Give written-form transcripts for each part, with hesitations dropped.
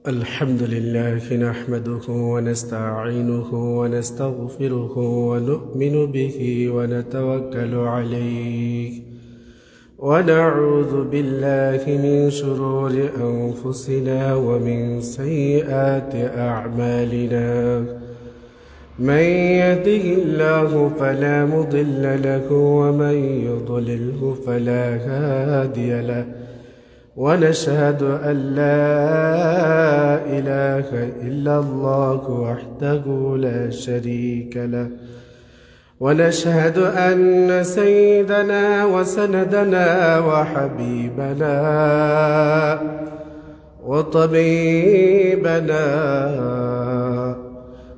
الحمد لله نحمده ونستعينه ونستغفره ونؤمن به ونتوكل عليه ونعوذ بالله من شرور أنفسنا ومن سيئات أعمالنا. من يهده الله فلا مضل له ومن يضلله فلا هادي له، ونشهد أن لا إله إلا الله وحده لا شريك له، ونشهد أن سيدنا وسندنا وحبيبنا وطبيبنا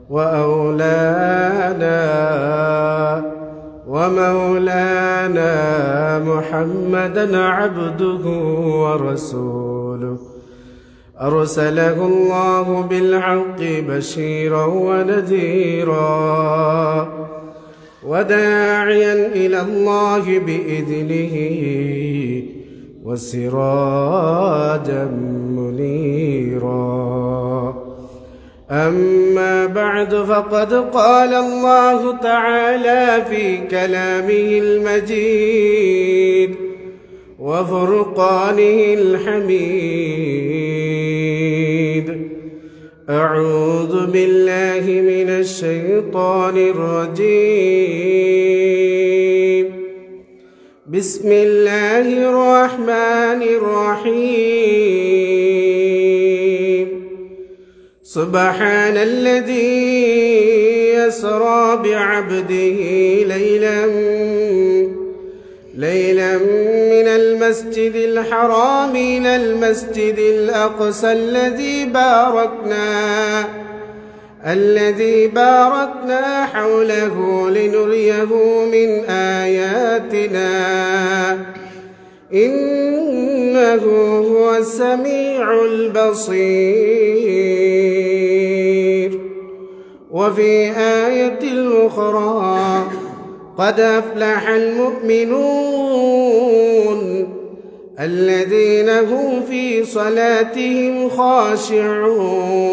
وأولانا ومولانا محمدًا عبده ورسوله، أرسله الله بالحق بشيرًا ونذيرًا وداعيًا إلى الله بإذنه وسراجًا منيرًا. أما بعد، فقد قال الله تعالى في كلامه المجيد وفرقانه الحميد: أعوذ بالله من الشيطان الرجيم. بسم الله الرحمن الرحيم. سبحان الذي يسرى بعبده ليلا من المسجد الحرام إلى المسجد الأقصى الذي باركنا حوله لنريه من آياتنا، إنه هو السميع البصير. وفي آية أخرى: قد أفلح المؤمنون الذين هم في صلاتهم خاشعون.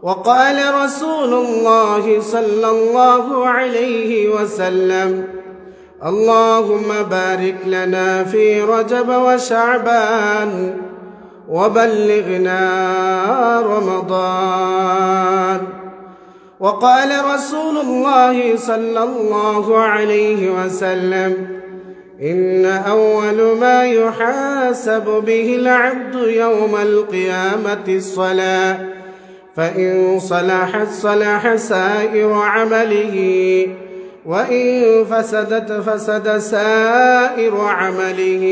وقال رسول الله صلى الله عليه وسلم: اللهم بارك لنا في رجب وشعبان وبلغنا رمضان. وقال رسول الله صلى الله عليه وسلم: إن أول ما يحاسب به العبد يوم القيامة الصلاة، فإن صلحت صلح سائر عمله، وإن فسدت فسد سائر عمله،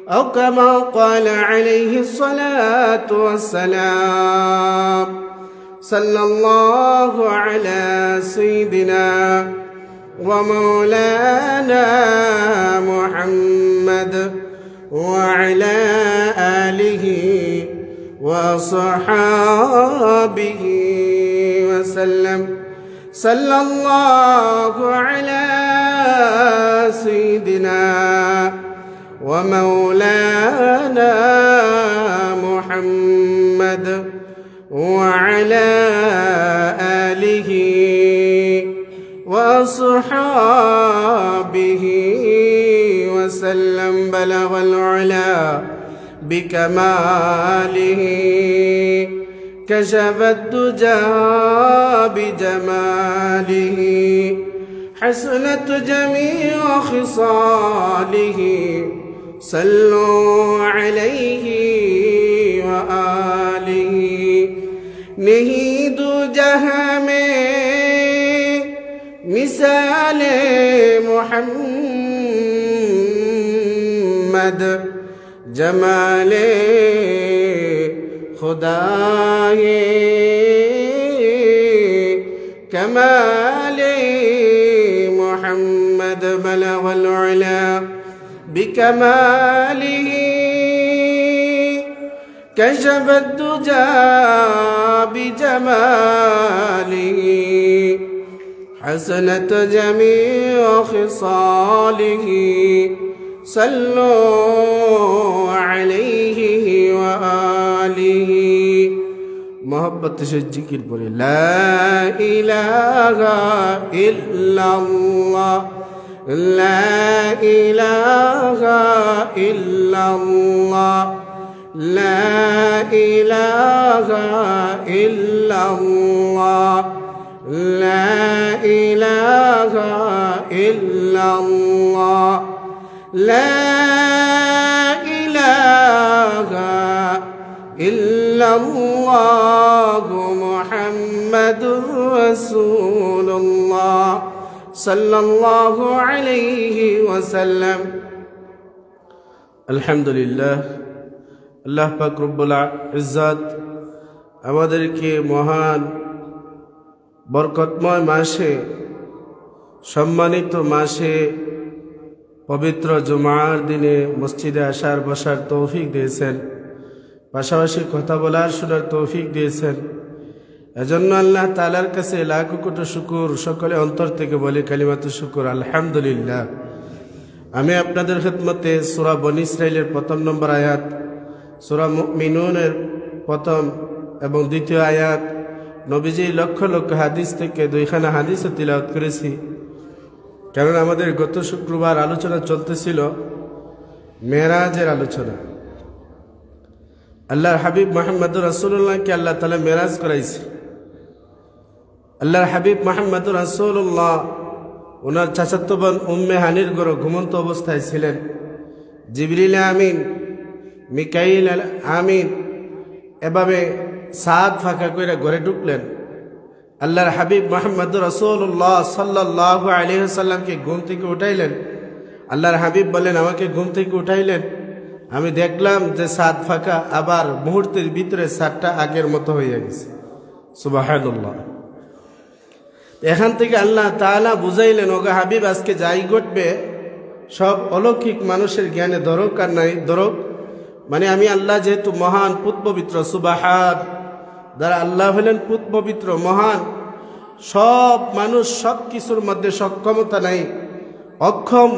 أو كما قال عليه الصلاة والسلام. صلى الله على سيدنا ومولانا محمد وعلى آله وصحابه وسلم. صلى الله على سيدنا ومولانا محمد وعلى آله وصحابه وسلم. بلغ العلا بكماله، كشف الدجى بجماله، حسنت جميع خصاله. صلوا عليه وآله. نهید جہاں میں مثال محمد، جمال خدا كمال محمد. بلغ العلا بكماله، كشف الدجى بجماله، حسنت جميع خصاله. صلوا عليه وآله मोहब्बत से जिक्र पढ़े ला इलाहा इल्लल्लाह ला इलाहा इल्लल्लाह ला इलाहा इल्लल्लाह ला इलाहा इल्लल्लाह ला इलाहा इल्लल्लाह मुहम्मदुर रसूलुल्लाह सल्लल्लाहु अलैहि वसल्लम। अल्हम्दुलिल्लाह আল্লাহ পাক রব্বুল ইজ্জত আমাদেরকে মহান বরকতময় মাসে সম্মানিত মাসে পবিত্র জুমার দিনে মসজিদে আসার বসার তৌফিক দিয়েছেন, পাশাপাশি কথা বলার শোনার তৌফিক দিয়েছেন। এজন্য আল্লাহ তাআলার কাছে লাখো কোটি শুকর, সকলে অন্তর থেকে বলি কালিমাতু শুকর আলহামদুলিল্লাহ। আমি আপনাদের খিদমতে সূরা বনী ইসরাইলের প্রথম নম্বর আয়াত, সূরা মুমিনুনের প্রথম এবং দ্বিতীয় আয়াত, নবীজির লক্ষ লক্ষ হাদিস থেকে দুইখানা হাদিসও তিলাওয়াত করেছি। কারণ আমাদের গত শুক্রবার আলোচনা চলতেছিল মেরাজের আলোচনা। আল্লাহর হাবিব মুহাম্মদুর রাসূলুল্লাহকে আল্লাহ তাআলা মেরাজ করাইছে। আল্লাহর হাবিব মুহাম্মদুর রাসূলুল্লাহ ওনার চাচাতো বোন উম্মে হানির ঘরে ঘুমন্ত অবস্থায় ছিলেন। জিবরিল আমিন, মিকাইল আমিন এভাবে সাদ ফাঁকা করে ঘরে ঢুকলেন। আল্লাহর হাবিব মুহাম্মদুর রাসূলুল্লাহ সাল্লাল্লাহু আলাইহি ওয়াসাল্লামকে ঘুম থেকে উঠাইলেন। আল্লাহর হাবিব বলেন, আমাকে ঘুম থেকে উঠাইলেন, আমি দেখলাম যে সাদ ফাঁকা, আবার মুহূর্তের ভিতরে সাদটা আগের মতো হয়ে গেছে। সুবহানাল্লাহ। এখান থেকে আল্লাহ তাআলা বুঝাইলেন, ওগো হাবিব আজকে যাই ঘটবে সব অলৌকিক মানুষের জ্ঞানে ধরক আর নাই ধরক, মানে আমি আল্লাহ যেহেতু মহান পুত পবিত্র, সুবহান, যারা আল্লাহ হলেন পুত পবিত্র মহান, সব মানুষ সব কিছুর মধ্যে সক্ষমতা নাই, অক্ষম।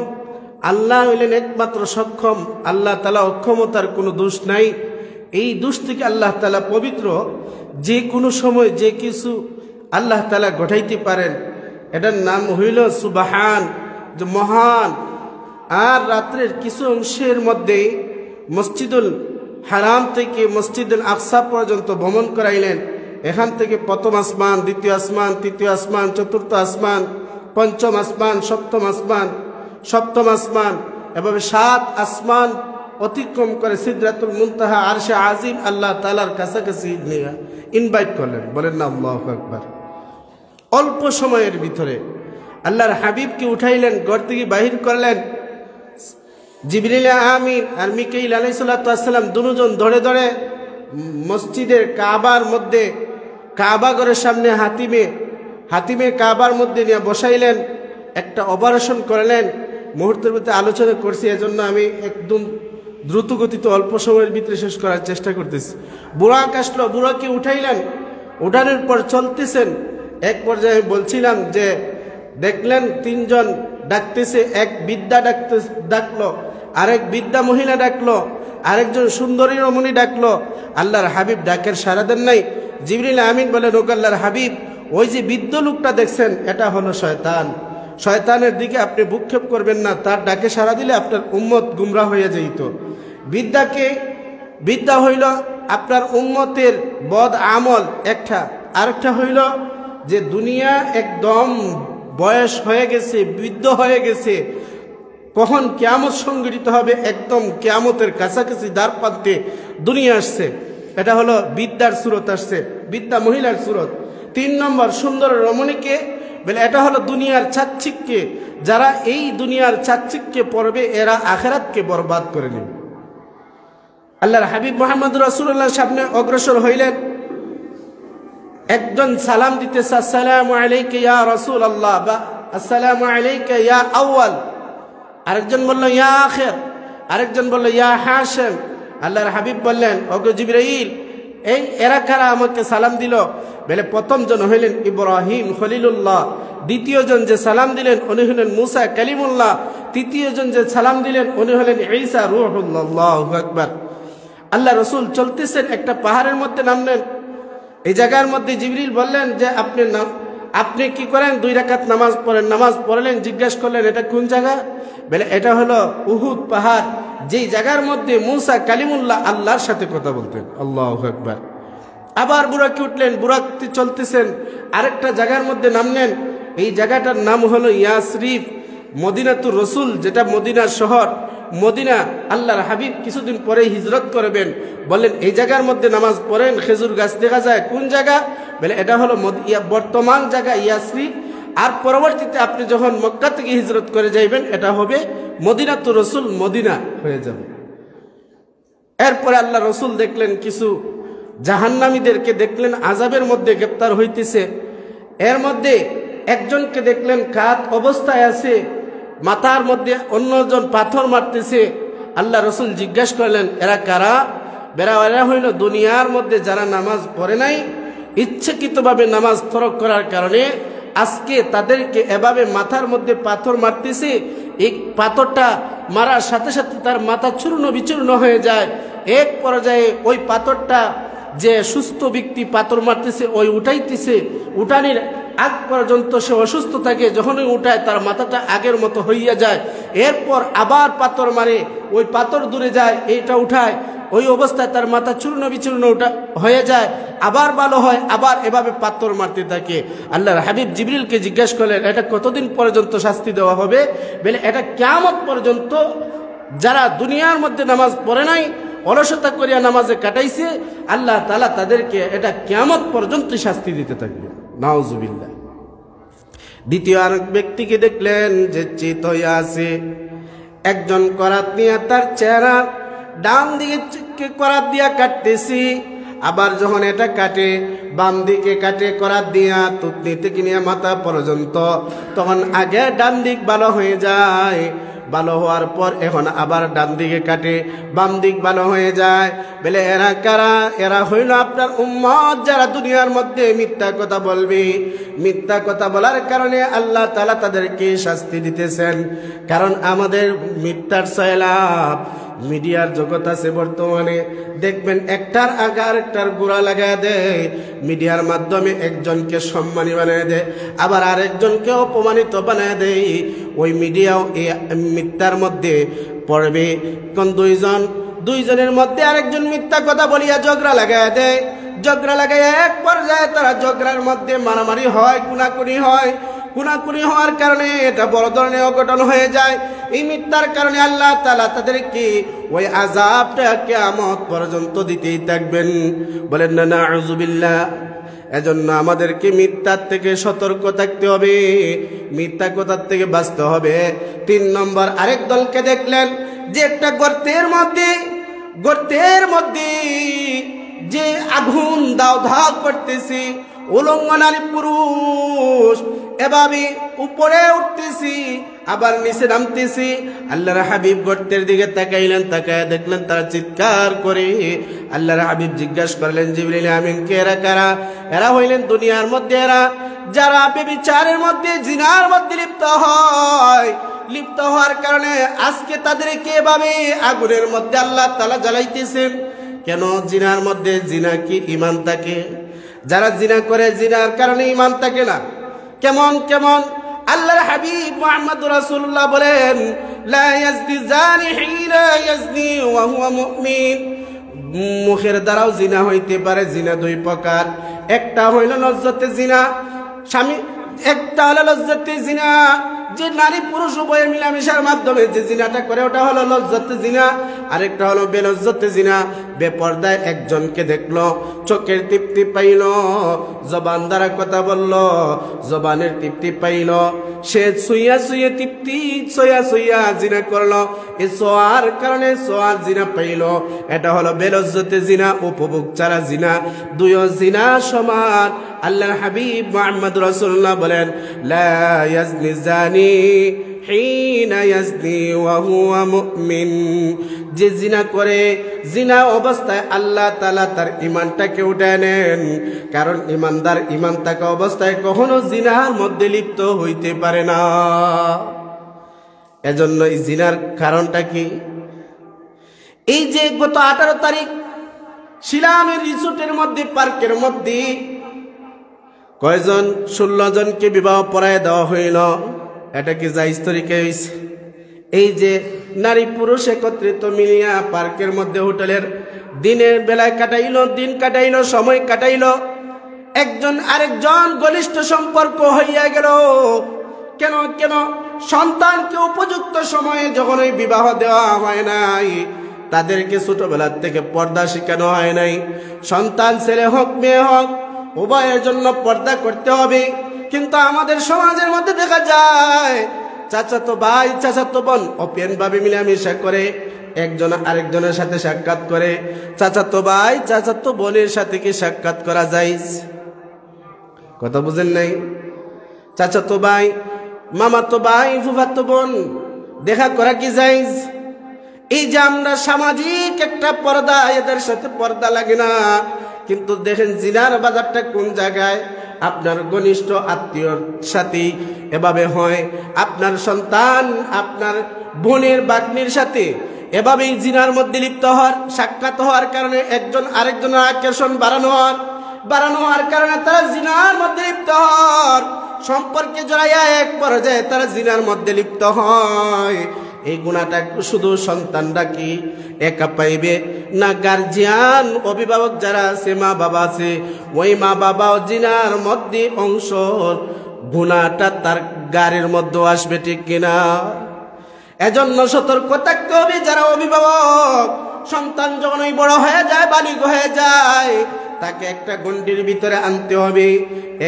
আল্লাহ হইলেন একমাত্র সক্ষম। আল্লাহ তাআলা অক্ষমতার কোনো দোষ নাই। এই দোষ থেকে আল্লাহ তাআলা পবিত্র। যে কোনো সময় যে কিছু আল্লাহ তাআলা ঘটাইতে পারেন, এটার নাম হইল সুবহান, যে মহান। আর রাত্রের কিছু অংশের মধ্যে মসজিদুল হারাম থেকে মসজিদুল আকসা পর্যন্ত ভ্রমণ করাইলেন। এখান থেকে প্রথম আসমান, দ্বিতীয় আসমান, তৃতীয় আসমান, চতুর্থ আসমান, পঞ্চম আসমান, সপ্তম আসমান, এভাবে 7 আসমান অতিক্রম করে সিদরাতুল মুনতাহা আরশে আজিম আল্লাহ তাআলার কাছাকাছি নিয়ে ইনভাইট করলেন। বলেন না আল্লাহু আকবার। অল্প সময়ের ভিতরে আল্লাহর হাবিবকে উঠাইলেন, ঘর থেকে বাহির করলেন। জিবরিল আমিন আর মিকাইল আলাইহিস সালাম দুজন ধরে ধরে মসজিদের কাবার মধ্যে, কাবা ঘরের সামনে হাতিমে কাবার মধ্যে নিয়ে বসাইলেন। একটা অপারেশন করলেন। মুহূর্তের ভিতরে আলোচনা করছি, এজন্য আমি একদম দ্রুত গতিতে অল্প সময়ের ভিতরে শেষ করার চেষ্টা করতেছি। বুরাক আসলো, বুরাকে উঠাইলেন। উঠানোর পর চলতেছেন। এক পর্যায়ে বলছিলাম যে দেখলেন 3 জন ডাকতেছে। এক বিদ্যা ডাকলো, আরেক বিদ্যা মহিলা ডাকলো, আরেকজন সুন্দরী রমণী ডাকলো। আল্লাহর হাবিব ডাকের সাড়া দেন নাই। জিবরিল আমিন বলেন, ও আল্লাহর হাবিব, ওই যে বৃদ্ধ লোকটা দেখছেন এটা হলো শয়তান। শয়তানের দিকে আপনি ভূক্ষেপ করবেন না, তার ডাকে সাড়া দিলে আপনার উম্মত গুমরাহ হয়ে যেত। বিদ্যা হইল আপনার উম্মতের বদ আমল একটা, আরেকটা হইল যে দুনিয়া একদম বয়স হয়ে গেছে, বৃদ্ধ হয়ে গেছে, কখন কিয়ামত সংঘটিত হবে, একদম কিয়ামতের কাছাকাছি দ্বার প্রান্তে দুনিয়া আসছে। এটা হলো বিদ্যার সুরত আসছে, বিদ্যা মহিলার সুরত। 3 নম্বর সুন্দর রমণীকে বলে, এটা হলো দুনিয়ার চাচ্ছিককে। যারা এই দুনিয়ার চাচ্ছিককে পড়বে এরা আখিরাতকে বরবাদ করে নেবে। আল্লাহর হাবিব মুহাম্মদুর রাসূলুল্লাহর সামনে অগ্রসর হইলেন। একজন সালাম দিতেছে, আসসালামু আলাইকা ইয়া রাসূলুল্লাহ, বা আসসালামু আলাইকা ইয়া আউয়াল। আরেকজন বলল ইয়া আখির, আরেকজন বলল ইয়া হাশিম। আল্লাহর হাবিব বললেন, ওগো জিবরাইল, এরা কারা আমাকে সালাম দিল? বলে প্রথম জন হইলেন ইব্রাহিম খলিলুল্লাহ, দ্বিতীয়জন যে সালাম দিলেন উনি হলেন মুসা কালিমুল্লাহ, তৃতীয়জন যে সালাম দিলেন উনি হলেন ঈসা রূহুল্লাহ। আল্লাহু আকবার। আল্লাহ রসুল চলতেছেন, একটা পাহাড়ের মধ্যে নামলেন। এই জায়গার মধ্যে জিবরিল বললেন যে আপনি কি করেন? 2 রাকাত নামাজ পড়েন। নামাজ পড়লেন, জিজ্ঞেস করলেন এটা কোন জায়গা? বলে এটা হলো উহুদ পাহাড়, যেই জায়গার মধ্যে মুসা কালিমুল্লাহ আল্লাহর সাথে কথা বলতেন। আল্লাহু আকবার। আবার বুরাকে উঠলেন, বুরাকতে চলতেছেন, আরেকটা জায়গার মধ্যে নামলেন। এই জায়গাটার নাম হলো ইয়াসরিফ, মদিনাতুর রসুল, যেটা মদিনার শহর। মদিনা আল্লাহর হাবিব কিছুদিন পরে হিজরত করবেন। বললেন এই জায়গার মধ্যে নামাজ পড়েন, খেজুর গাছ দেখা যায়। কোন জায়গা? বলে এটা হলো বর্তমান জায়গা ইয়াসরিফ। আর পরবর্তীতে আপনি যখন মক্কা থেকে হিজরত করে যাইবেন এটা হবে মদিনাতুর রসুল, মদিনা হয়ে যাবে। এরপরে আল্লাহ রসুল দেখলেন কিছু জাহান্নামীদেরকে দেখলেন আযাবের মধ্যে গ্রেপ্তার হইতেছে। এর মধ্যে একজনকে দেখলেন কাত অবস্থায় আছে, মাথার মধ্যে অন্যজন পাথর মারতেছে। আল্লাহ রসুল জিজ্ঞাসা করলেন এরা কারা? এরা হইল দুনিয়ার মধ্যে যারা নামাজ পড়ে নাই, ইচ্ছাকৃতভাবে নামাজ তরক করার কারণে আজকে তাদেরকে এভাবে মাথার মধ্যে পাথর মারতেছে। এই পাথরটা মারার সাথে সাথে তার মাথা চূর্ণ বিচূর্ণ হয়ে যায়। এক পর্যায়ে ওই পাথরটা যে সুস্থ ব্যক্তি পাথর মারতেছে ওই উঠাইতেছে, উঠানির আগ পর্যন্ত সে অসুস্থ থাকে। যখনই উঠায় তার মাথাটা আগের মতো হইয়া যায়। এরপর আবার পাথর মারে, ওই পাথর দূরে যায়, এইটা উঠায়, ওই অবস্থায় তার মাথা চূর্ণ বিচূর্ণ হয়ে যায়, আবার ভালো হয়, আবার এভাবে পাথর মারতে থাকে। আল্লাহর হাবিব জিবরিলকে জিজ্ঞাসা করলেন এটা কতদিন পর্যন্ত শাস্তি দেওয়া হবে? বলে এটা কিয়ামত পর্যন্ত। যারা দুনিয়ার মধ্যে নামাজ পড়ে নাই, অলসতা করিয়া নামাজে কাটাইছে, আল্লাহ তাআলা তাদেরকে এটা কিয়ামত পর্যন্ত শাস্তি দিতে থাকবে। নাউজুবিল্লাহ। দ্বিতীয় আরেক ব্যক্তিকে দেখলেন যে চিত হইয়া আছে। একজন করাত নিয়ে তার চেহারা ডান দিকে করাত দিয়া কাটতেছি, আবার যখন এটা কাটে বাম দিকে কাটে করাত দিয়া তুতনি থেকে নিয়ে মাথা পর্যন্ত, তখন আগে ডান দিক ভালো হয়ে যায়। ভালো হওয়ার পর এখন আবার ডান দিকে কাটে, বাম দিক ভালো হয়ে যায়। বলে এরা কারা? এরা হইল আপনার উম্মত, যারা দুনিয়ার মধ্যে মিথ্যা কথা বলবে। মিথ্যা কথা বলার কারণে আল্লাহ তাআলা তাদেরকে শাস্তি দিতেছেন। কারণ আমাদের মিথ্যার সয়লাভ মিডিয়ার জগৎ আছে বর্তমানে। দেখবেন একটার আগে আরেকটার গোড়া লাগায় দেয়। মিডিয়ার মাধ্যমে একজনকে সম্মানী বানিয়ে দেয়, আবার আরেকজনকে অপমানিত বানিয়ে দেয়। ওই মিডিয়াও এই মিথ্যার মধ্যে পড়বে। কোন দুইজনের মধ্যে আরেকজন মিথ্যা কথা বলিয়া ঝগড়া লাগায় দেয়। ঝগড়া লাগায় এক পর্যায়ে তারা ঝগড়ার মধ্যে মারামারি হয়, কুনাকুনি হয়। কুনাকুনি হওয়ার কারণে এটা বড় ধরনের অঘটন হয়ে যায়। এই মিথ্যার কারণে আল্লাহ তাআলা তাদেরকে ওই আযাবটা কিয়ামত পর্যন্ত দিতেই থাকবেন। বলেন না নাউযুবিল্লাহ। এজন্য আমাদেরকে মিথ্যার থেকে সতর্ক থাকতে হবে, মিথ্যা কথার থেকে বাঁচতে হবে। 3 নম্বর আরেক দলকে দেখলেন যে একটা গর্তের মধ্যে যে আগুন দাও ধাও করতেছি, উলঙ্গ নারী পুরুষ এভাবে উপরে উঠতেছি আবার নিচে নামতেছি। আল্লাহর হাবিব গর্তের দিকে তাকাইলেন, তাকায় দেখলেন তারা চিৎকার করে। আল্লাহর হাবিব জিজ্ঞাসা করলেন জিবরিল আমিন কে এরা কারা? এরা হইলেন দুনিয়ার মধ্যে এরা যারা ব্যভিচারের মধ্যে জিনার মধ্যে লিপ্ত হয়। লিপ্ত হওয়ার কারণে আজকে তাদেরকে এভাবে আগুনের মধ্যে আল্লাহ তাআলা জ্বালাইতেছেন। কেন? জিনার মধ্যে, জিনা কি ঈমান থাকে? যারা জিনা করে জিনার কারণে ঈমান থাকে না। কেমন কেমন? আল্লাহর হাবিব মুহাম্মদুর রাসূলুল্লাহ বলেন লা ইয়াজনি জানি হিনা ইয়াজনি ওয়া হুয়া মুমিন। মুখের দ্বারাও জিনা হইতে পারে। জিনা 2 প্রকার। একটা হইল লজ্জতে জিনা, স্বামী। একটা হলো লজ্জতে জিনা, যে নারী পুরুষ উভয়ে মিলামেশার মাধ্যমে যে জিনাটা করে ওটা হলো লজ্জতে জিনা। আরেকটা হলো বেলজ্জতে জিনা। বেপর্দায় একজনকে দেখলো, চোখের তৃপ্তি পাইল, জবান দ্বারা কথা বলল, জবানের তৃপ্তি পাইল, সে শুইয়া জিনা করলো। এই সোয়ার কারণে সোয়ার জিনা পাইল। এটা হলো বেলজ্জতে জিনা, উপভোগ ছাড়া জিনা। 2 জিনা সমান। আল্লাহর হাবিব মুহাম্মদ রাসূলুল্লাহ বলেন লা ইয়াজনি জানি হিনা ইয়াজনি ওয়া হুয়া মুমিন। যে জিনা করে, জিনা অবস্থায় আল্লাহ তাআলা তার ঈমানটাকে উঠায় নেন, কারণ ঈমানদার ঈমান থাকা অবস্থায় কখনো জিনার মধ্যে লিপ্ত হইতে পারে না। এজন্য এই জিনার কারণটা কি? এই যে গত 18 তারিখ শিলামের রিসোর্টের মধ্যে, পার্কের মধ্যে কয়জন 16 জনকে বিবাহ পড়ায় দেওয়া হইল। এটা কি জায়েজ তরিকা হইছে? এই যে নারী পুরুষ একত্রিত মিলিয়া পার্কের মধ্যে হোটেলের দিনের বেলায় কাটাইলো, দিন কাটাইলো, সময় কাটাইলো, একজন আরেকজন ঘনিষ্ঠ সম্পর্ক হইয়া গেল। কেন কেন? সন্তানকে উপযুক্ত সময়ে যখন এই বিবাহ দেওয়া হয় নাই, তাদেরকে ছোটবেলার থেকে পর্দা শেখানো হয় নাই। সন্তান ছেলে হোক মেয়ে হোক, উভয়ের জন্য পর্দা করতে হবে। কিন্তু আমাদের সমাজের মধ্যে দেখা যায় চাচাতো ভাই চাচাতো বোন ওপেন ভাবে মিলামিশা করে, একজন আরেকজনের সাথে সাক্ষাৎ করে। চাচাতো ভাই চাচাতো বোনের সাথে কি সাক্ষাৎ করা যায়? কথা বুঝেন নাই? চাচাতো ভাই, মামাতো ভাই, ফুফাতো বোন দেখা করা কি জায়েজ? এই যে আমরা সামাজিক একটা পর্দা, এদের সাথে পর্দা লাগে না। কিন্তু দেখেন জিনার বাজারটা কোন জায়গায়? আপনার ঘনিষ্ঠ আত্মীয়র সাথে এভাবে হয়, আপনার সন্তান আপনার বোনের বাগ্নির সাথে এভাবেই জিনার মধ্যে লিপ্ত হওয়ার, সাক্ষাৎ হওয়ার কারণে একজন আরেকজনের আকর্ষণ বাড়ানো হওয়ার কারণে তারা জিনার মধ্যে লিপ্ত হওয়ার, সম্পর্কে জড়াইয়া এক পর্যায়ে তারা জিনার মধ্যে লিপ্ত হয়। এই গুণাটা শুধু সন্তানরা কি একা পাইবে না? গার্জিয়ান অভিভাবক যারা আছে, মা বাবা আছে, ওই মা বাবাও জিনার মধ্যে অংশ, গুণাটা তার গাড়ির মধ্যে আসবে, ঠিক কিনা? এজন্য সতর্ক থাকতে হবে যারা অভিভাবক। সন্তান যখন বড় হয়ে যায়, বালিগ হয়ে যায়, তাকে একটা গণ্ডির ভিতরে আনতে হবে।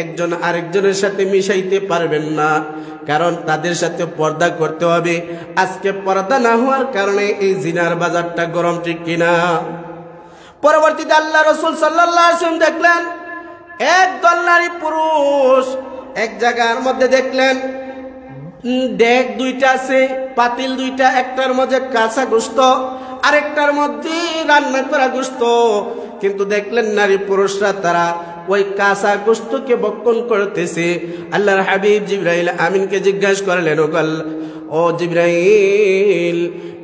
একজন আরেকজনের সাথে মিশাইতে পারবেন না, কারণ তাদের সাথে পর্দা করতে হবে। আজকে পর্দা না হওয়ার কারণে এই জিনার বাজারটা গরম, ঠিক কিনা? পরবর্তীতে আল্লাহ রাসূল সাল্লাল্লাহু আলাইহি ওয়াসাল্লাম দেখলেন একদল নারী পুরুষ এক জায়গার মধ্যে, দেখলেন ডেক দুইটা আছে, পাতিল দুইটা, একটার মধ্যে কাঁচা গোশত, আরেকটার মধ্যে রান্না করা গোশত। কিন্তু দেখলেন নারী পুরুষরা তারা ওই কাঁচা গোশতকে ভক্ষণ করতেছে। আল্লাহর হাবিব জিবরাইল আমিনকে জিজ্ঞাসা করলেন, ও জিবরাইল,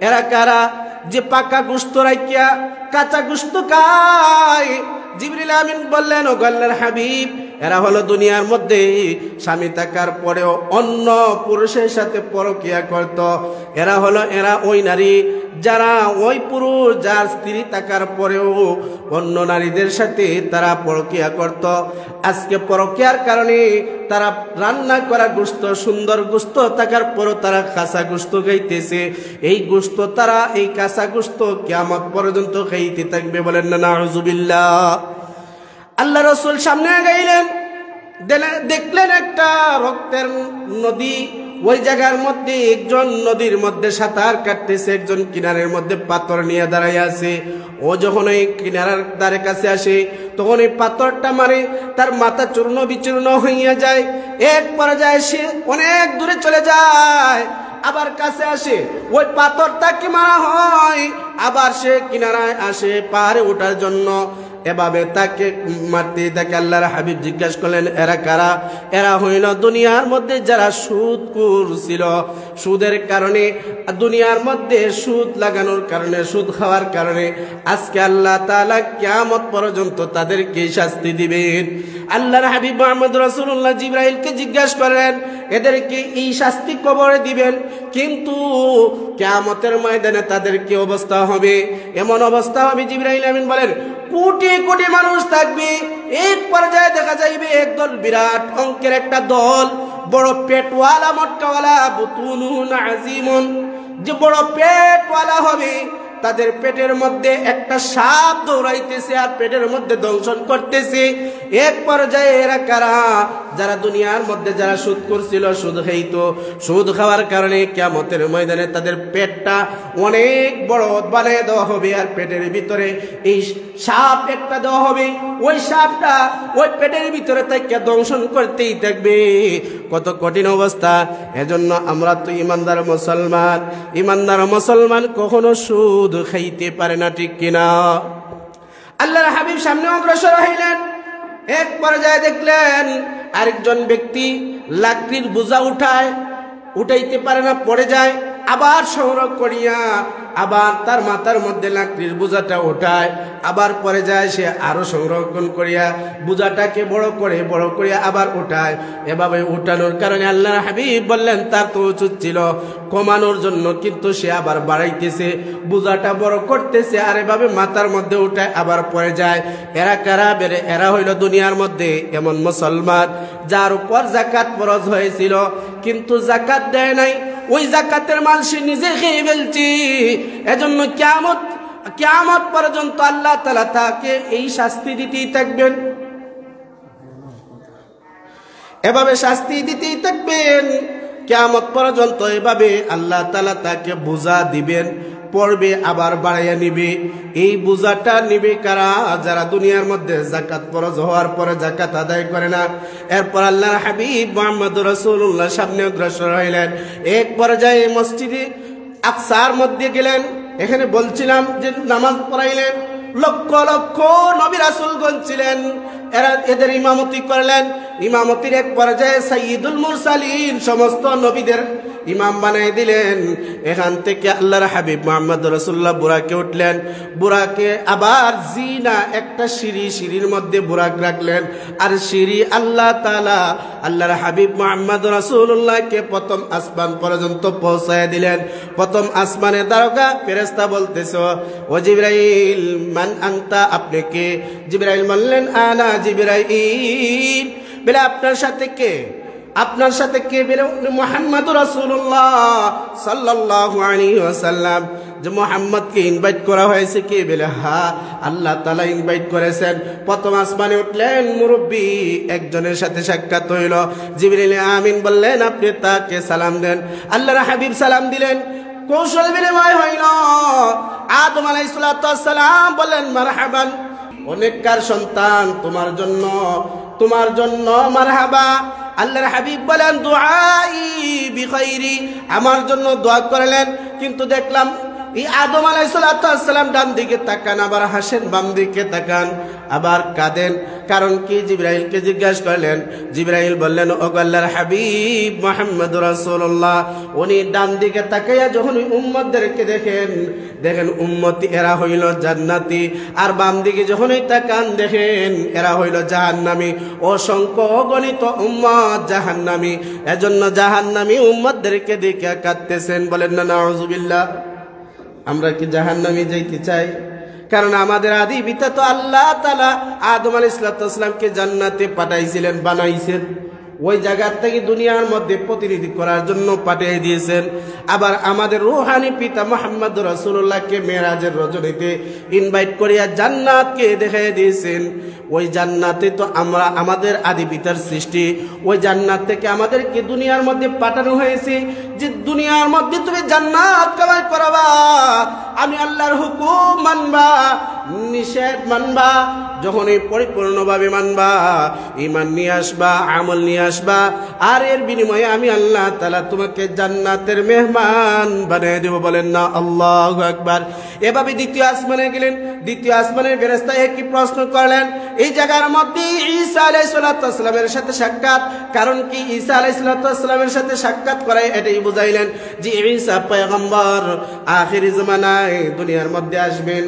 এরা কারা যে পাকা গোশত রাখিয়া কাঁচা গোশত খায়? জিবরাইল আমিন বললেন, ও আল্লাহর হাবিব, এরা হলো দুনিয়ার মধ্যে স্বামী থাকার পরেও অন্য পুরুষের সাথে পরকিয়া করত। এরা ওই নারী যারা ওই পুরুষ যার স্ত্রী থাকার পরেও অন্য নারীদের সাথে তারা পরকিয়া করত। আজকে পরকিয়ার কারণে তারা রান্না করা গোশত, সুন্দর গোশত থাকার পরও তারা কাঁচা গোশত খাইতেছে। এই গোশত তারা, এই কাঁচা গোশত কিয়ামত পর্যন্ত খাইতে থাকবে। বলেন না নাউযুবিল্লাহ। আল্লাহ রাসূল সামনে গাইলেন, দেখলেন একটা রক্তের নদী। ওই জায়গার মধ্যে একজন নদীর মধ্যে সাঁতার কাটতেছে, একজন কিনারের মধ্যে পাথর নিয়ে দাঁড়াই আছে। ও যখন ওই কিনারার ধারে কাছে আসে, তখন এই পাথরটা মারে, তার মাথা চূর্ণ বিচূর্ণ হইয়া যায়। এক পর্যায়ে সে অনেক দূরে চলে যায়, আবার কাছে আসে, ওই পাথরটাকে মারা হয়, আবার সে কিনারায় আসে পাহাড়ে ওঠার জন্য। এভাবে তাকে মারতে তাকে আল্লাহর হাবিব জিজ্ঞাসা করলেন, এরা কারা? এরা হইল দুনিয়ার মধ্যে যারা সুদ করছিল। সুদের কারণে, দুনিয়ার মধ্যে সুদ লাগানোর কারণে, সুদ খাওয়ার কারণে আজকে আল্লাহ তাআলা কিয়ামত পর্যন্ত তাদেরকে শাস্তি দিবেন। আল্লাহর হাবিব মুহাম্মদ রাসূলুল্লাহ জিবরাইলকে জিজ্ঞাসা করেন, এদেরকে এই শাস্তি কবরে দিবেন, কিন্তু কিয়ামতের ময়দানে তাদের কি অবস্থা হবে? এমন অবস্থা হবে, জিবরাইল আমিন বলেন, কোটি কোটি মানুষ থাকবে। এক পর্যায়ে দেখা যাইবে একদল বিরাট অঙ্কের একটা দল, বড় পেটওয়ালা, মটকাওয়ালা, বুতুনুন আজিমুন, যে বড় পেটওয়ালা হবে, তাদের পেটের মধ্যে একটা সাপ দৌড়াইতেছে আর পেটের মধ্যে দংশন করতেছে। এক পর্যায়ে এরা কারা? যারা দুনিয়ার মধ্যে যারা সুদ করছিল, সুদ খাইতো, সুদ খাওয়ার কারণে কিয়ামতের ময়দানে তাদের পেটটা অনেক বড় বানিয়ে দেওয়া হবে, আর পেটের ভিতরে এই সাপ একটা দেওয়া হবে। ওই সাপটা ওই পেটের ভিতরে থেকে দংশন করতেই থাকবে। কত কঠিন অবস্থা। এজন্য আমরা তো ইমানদার মুসলমান কখনো সুদ খাইতে পারে না, ঠিক কিনা? আল্লাহর হাবিব সামনে অগ্রসর হইলেন। এক পর্যায়ে দেখলেন আরেকজন ব্যক্তি লাকড়ির বোঝা উঠাইতে পারে না, পড়ে যায়। আবার সংগ্রহ করিয়া আবার তার মাথার মধ্যে লাকড়ির বোঝাটা ওঠায়, আবার পরে যায়। সে আরো সংরক্ষণ করিয়া বোঝাটাকে বড় করিয়া আবার উঠায়। এভাবে উঠানোর কারণে আল্লাহর হাবিব বললেন তার তো উচিত ছিল কমানোর জন্য, কিন্তু সে আবার বাড়াইতেছে, বোঝাটা বড় করতেছে, আর এভাবে মাথার মধ্যে উঠায় আবার পরে যায়। এরা কারা? এরা হইল দুনিয়ার মধ্যে এমন মুসলমান যার উপর যাকাত ফরজ হয়েছিল কিন্তু যাকাত দেয় নাই। ওই যাকাতের মাল সে নিজে খেয়ে ফেলছি। এজন্য কিয়ামত পর্যন্ত আল্লাহ তাআলা তাকে এই শাস্তি দিতেই থাকবেন, এভাবে শাস্তি দিতেই থাকবেন কিয়ামত পর্যন্ত। এভাবে আল্লাহ তাআলা তাকে বোঝা দিবেন, পড়বে আবার বাড়াইয়া নিবে। এই বোঝাটা নিবে কারা? যারা দুনিয়ার মধ্যে যাকাত ফরজ হওয়ার পরে যাকাত আদায় করে না। এরপর আল্লাহর হাবিব মুহাম্মদুর রাসূলুল্লাহ সামনে অগ্রসর হইলেন। এক পর্যায়ে মসজিদে আকসার মধ্যে গেলেন। এখানে বলছিলাম যে নামাজ পড়াইলেন, লক্ষ লক্ষ নবী রাসূলগণ ছিলেন, এদের ইমামতি করলেন। ইমামতির এক পর্যায়ে সাইয়্যিদুল মুরসালিন সমস্ত নবীদের ইমাম বানাই দিলেন। এখান থেকে আল্লাহর হাবিব মুহাম্মদ রাসূলুল্লাহ বুরাকে উঠলেন। বুরাকে আবার জিনা একটা সিঁড়ির মধ্যে বুরাক রাখলেন। আর সিঁড়ি আল্লাহ তাআলা আল্লাহর হাবিব মুহাম্মদ রাসূলুল্লাহকে প্রথম আসমান পর্যন্ত পৌঁছায় দিলেন। প্রথম আসমানের দারোগা ফেরেশতা বলতেছে, ও জিবরাইল মান আনতা, আপনি কে? জিবরাইল বললেন আনা জিবরাইল। বলে আপনার সাথে কে? বলে মুহাম্মদুর রাসূলুল্লাহ সাল্লাল্লাহু আলাইহি ওয়াসাল্লাম। যে মুহাম্মদকে ইনভাইট করা হয়েছে কে? বলে হ্যাঁ, আল্লাহ তাআলা ইনভাইট করেছেন। প্রথম আসমানে উঠলেন, মুরব্বী একজনের সাথে সাক্ষাৎ হইল। জিবরাইল আমিন বললেন আপনি তাকে সালাম দেন। আল্লাহর হাবিব সালাম দিলেন, কৌশল বিনিময় হইল। আদম আলাইহিস সালাম বললেন মারহাবান, অনেককার সন্তান, তোমার জন্য মারহাবা। আল্লাহর হাবিব বলেন দুআই বিখাইরি, আমার জন্য দোয়া করলেন। কিন্তু দেখলাম এই আদম আলাইহিস সালাম ডান দিকে তাকান, আবার হাসেন, বাম দিকে তাকান, আবার কাঁদেন। কারণ কি? জিবরাইলকে জিজ্ঞাসা করলেন। জিবরাইল বললেন ও আল্লাহর হাবিব মুহাম্মদুর রাসূলুল্লাহ, উনি ডান দিকে তাকাইয়া যখন উম্মতদেরকে দেখেন উম্মতি এরা হইল জান্নাতি, আর বাম দিকে যখনই তাকান দেখেন এরা হইল জাহান্নামী। অসংখ্য অগণিত উম্মত জাহান্নামী। এজন্য জাহান্নামী উম্মতদেরকে দেখে কাঁদতেছেন। বলেন না নাউযুবিল্লাহ। আমরা কি জাহান্নামে যাইতে চাই? কারণ আমাদের আদি পিতা তো আল্লাহ তাআলা আদম আলাইহিস সালামকে জান্নাতে পাঠাইছিলেন, বানাইছেন। ওই জায়গা থেকে দুনিয়ার মধ্যে প্রতিনিধি করার জন্য পাঠিয়ে দিয়েছেন। আবার আমাদের রূহানি পিতা মুহাম্মদ রাসূলুল্লাহকে মেরাজের রজনীতে ইনভাইট করিয়া জান্নাতকে দেখাইয়া দিয়েছেন। ওই জান্নাতে তো আমাদের আদি পিতার সৃষ্টি। ওই জান্নাত থেকে আমাদেরকে দুনিয়ার মধ্যে পাঠানো হয়েছে যে দুনিয়ার মধ্যে তুমি জান্নাত কামাই করবা, আমি আল্লাহর হুকুম মানবা, নিষেধ মানবা। যখনই পরিপূর্ণভাবে মানবা, ঈমান নিয়ে আসবা, আমল নিয়ে আসবা, আর এর বিনিময়ে আমি আল্লাহ তাআলা তোমাকে জান্নাতের মেহমান বানিয়ে দেব। বলেন না আল্লাহু আকবার। এভাবে দ্বিতীয় আসমানে গেলেন। দ্বিতীয় আসমানের ফেরেশতা একই প্রশ্ন করলেন। এই জায়গার মধ্যে ঈসা আলাইহিস সালামের সাথে সাক্ষাৎ। কারণ কি? ঈসা আলাইহিস সালামের সাথে সাক্ষাৎ করায় এটাই বুঝাইলেন যে ঈসা পয়গম্বর আখিরি জামানায় দুনিয়ার মধ্যে আসবেন।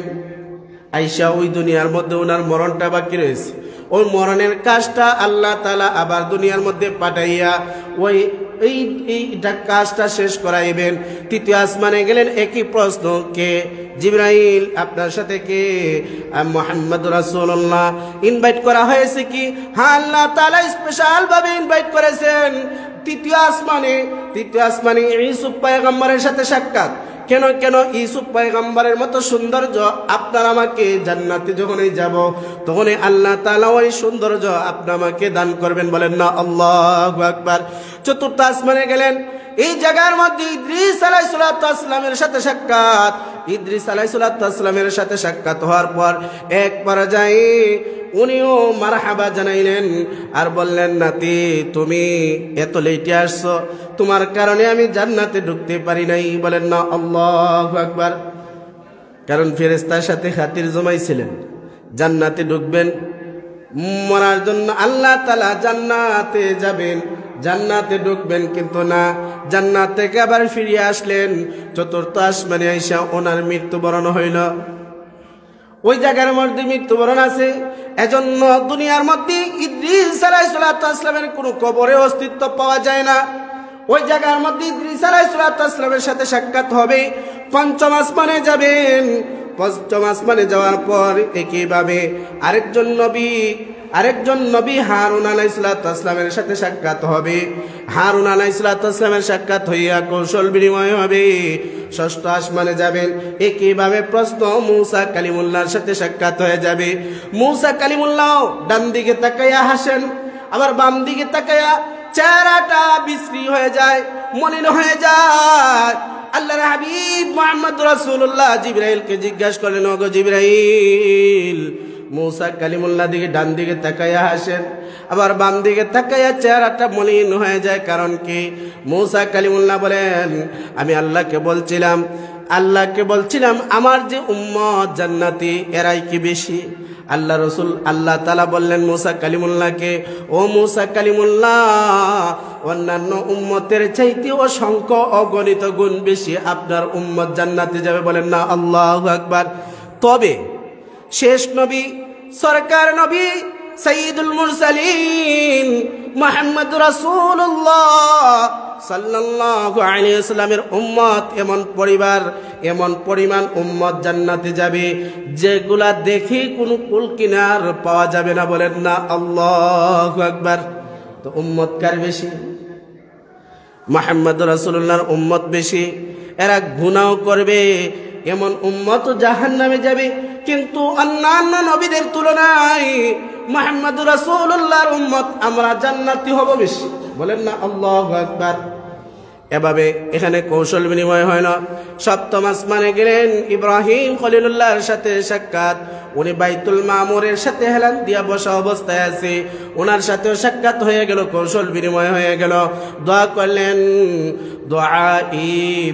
আইসা ওই দুনিয়ার মধ্যে ওনার মরণটা বাকি রয়েছে। ওই মরণের কাজটা আল্লাহ তাআলা আবার দুনিয়ার মধ্যে পাঠাইয়া এই কাজটা শেষ করাইবেন। তৃতীয় আসমানে গেলেন। একই প্রশ্ন, কে? জিবরাইল। আপনার সাথে কে? মুহাম্মদ রাসূলুল্লাহ। ইনভাইট করা হয়েছে কি? হ্যাঁ, আল্লাহ তাআলা স্পেশাল ভাবে ইনভাইট করেছেন। তৃতীয় আসমানে ইউসুফ পয়গম্বরের সাথে সাক্ষাৎ। কেন ইউসুফ পয়গম্বরের মতো সৌন্দর্য আপনার আমাকে জান্নাতে যখনই যাব তখনই আল্লাহ তাআলা ওই সৌন্দর্য আপনি আমাকে দান করবেন। বলেন না আল্লাহু আকবার। চতুর্থ আসমানে গেলেন। এই জায়গার মধ্যে ইদ্রিস আলাইহিস সালামের সাথে সাক্ষাৎ। ইদ্রিস আলাইহিস সালামের সাথে সাক্ষাৎ হওয়ার পর এক পর্যায়ে উনিও মারহাবা জানাইলেন আর বললেন, নাতি তুমি এত লেটে আসছো, তোমার কারণে আমি জান্নাতে ঢুকতে পারি নাই। বলেন না আল্লাহু আকবার। কারণ ফেরেশতার সাথে খাতির জমাইছিলেন, জান্নাতে ঢুকবেন, মরার জন্য আল্লাহ তাআলা জান্নাতে যাবেন, জান্নাতে ঢুকবেন, কিন্তু না, জান্নাত থেকে আবার ফিরে আসলেন, চতুর্থ আসমানে আইসা ওনার মৃত্যুবরণ হইল। ওই জায়গার মধ্যে মৃত্যুবরণ আছে। এজন্য দুনিয়ার মধ্যে ইদ্রিস আলাইহিস সালামের কোনো কবরে অস্তিত্ব পাওয়া যায় না। ওই জায়গার মধ্যে ইদ্রিস আলাইহিস সালামের সাথে সাক্ষাৎ হবে, পঞ্চম আসমানে যাবেন। পঞ্চম আসমানে যাওয়ার পর একইভাবে আরেকজন নবী হারুন আলাইহিস সালামের সাথে সাক্ষাৎ হবে। হারুন আলাইহিস সালামের সাক্ষাৎ হইয়া কৌশল বিনিময় হবে। ষষ্ঠ আসমানে যাবেন, একইভাবে প্রশ্ন মূসা কালিমুল্লাহর সাথে সাক্ষাৎ হয়ে যাবে। মূসা কালিমুল্লাহ ডান দিকে তাকাইয়া হাসেন, আবার বাম দিকে তাকাইয়া চেহারাটা বিশ্রী হয়ে যায়, মলিন হয়ে যায়। আল্লাহর হাবিব মুহাম্মদ রাসূলুল্লাহ জিবরাইলকে জিজ্ঞাসা করলেন, ওগো জিবরাইল, মূসা কালিমুল্লাহ দিকে ডান দিকে তাকাইয়া হাসেন, আবার বাম দিকে তাকাইয়া চেহারাটা মলিন হয়ে যায়, কারণ কি? মূসা কালিমুল্লাহ বলেন, আমি আল্লাহকে বলছিলাম আমার যে উম্মত জান্নাতি এরাই কি বেশি? আল্লাহ তাআলা বললেন মূসা কালিমুল্লাহকে, ও মূসা কালিমুল্লাহ, অন্যান্য উম্মতের চাইতে অসংখ্য অগণিত গুণ বেশি আপনার উম্মত জান্নাতে যাবে। বলেন না আল্লাহু আকবার। তবে শেষ নবী, সরকার নবী, সাইয়্যিদুল মুরসালিন মুহাম্মদ রাসূলুল্লাহ সাল্লাল্লাহু আলাইহি ওয়াসাল্লামের উম্মত, এমন পরিমাণ উম্মত জান্নাতে যাবে যেগুলা দেখে কোনো কুল কিনার পাওয়া যাবে না। বলেন না আল্লাহু আকবার। তো উম্মত কার বেশি? মুহাম্মদ রাসূলুল্লাহর উম্মত বেশি। এরা গুনাহ করবে, এমন উম্মত জাহান্নামে যাবে, কিন্তু অন্যান্য নবীদের তুলনায় মুহাম্মদ রাসূলুল্লাহর উম্মত আমরা জান্নাতি হব বেশি। বলেন না আল্লাহু আকবার। এভাবে এখানে কৌশল বিনিময় হয় না। সপ্তম আসমানে গেলেন, ইব্রাহিম খলিলুল্লাহর সাথে সাক্ষাৎ। উনি বাইতুল মামুরের সাথে হেলান দিয়া বসা অবস্থায় আছে, ওনার সাথেও সাক্ষাৎ হয়ে গেল, কৌশল বিনিময় হয়ে গেল। দোয়া করলেন, দুআই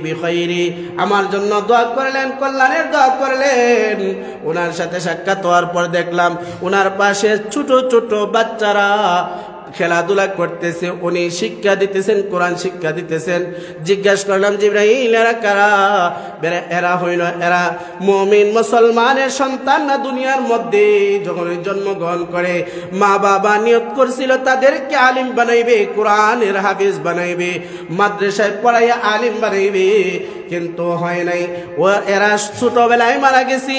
বিখাইরি, আমার জন্য দোয়া করলেন, কল্যাণের দোয়া করলেন। ওনার সাথে সাক্ষাৎ হওয়ার পর দেখলাম ওনার পাশে ছোট ছোট বাচ্চারা খেলাধুলা করতেছে, উনি শিক্ষা দিতেছেন, কোরআন শিক্ষা দিতেছেন। জিজ্ঞাসা করলাম, জিবরাইল এরা কারা? এরা মুমিন মুসলমানের সন্তান না? দুনিয়ার মধ্যে যখন জন্মগ্রহণ করে মা বাবা নিয়ত করছিল তাদেরকে আলিম বানাইবে, কোরআনের হাফিজ বানাইবে, মাদ্রাসায় পড়াইয়া আলিম বানাইবে, কিন্তু হয় নাই। এরা ছোটবেলায় মারা গেছি।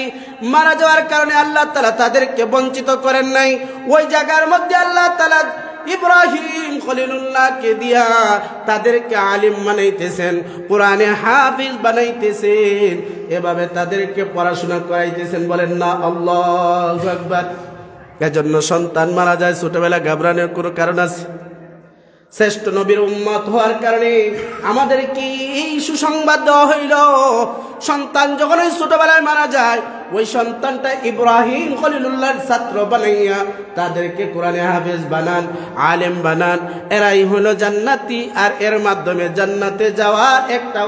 মারা যাওয়ার কারণে আল্লাহ তাআলা তাদেরকে বঞ্চিত করেন নাই। ওই জায়গার মধ্যে আল্লাহ তাআলা ইব্রাহিম খলিলুল্লাহকে দিয়া তাদেরকে আলিম বানাইতেছেন, কোরআনে হাফিজ বানাইতেছেন, এভাবে তাদেরকে পড়াশোনা করাইতেছেন। বলেন না আল্লাহু আকবার। এজন্য সন্তান মারা যায় ছোটবেলা ঘাবড়ানোর কোনো কারণ আছে? শ্রেষ্ঠ নবীর উম্মত হওয়ার কারণে আমাদেরকে এই সুসংবাদ দেওয়া হইল, সন্তান যখন ছোটবেলায় মারা যায় ওই সন্তানটা ইব্রাহিম খলিলুল্লাহর ছাত্র বানাইয়া তাদেরকে কোরআনে হাফেজ বানান, আলেম বানান। এরাই হলো জান্নাতি, আর এর মাধ্যমে জান্নাতে যাওয়ার একটা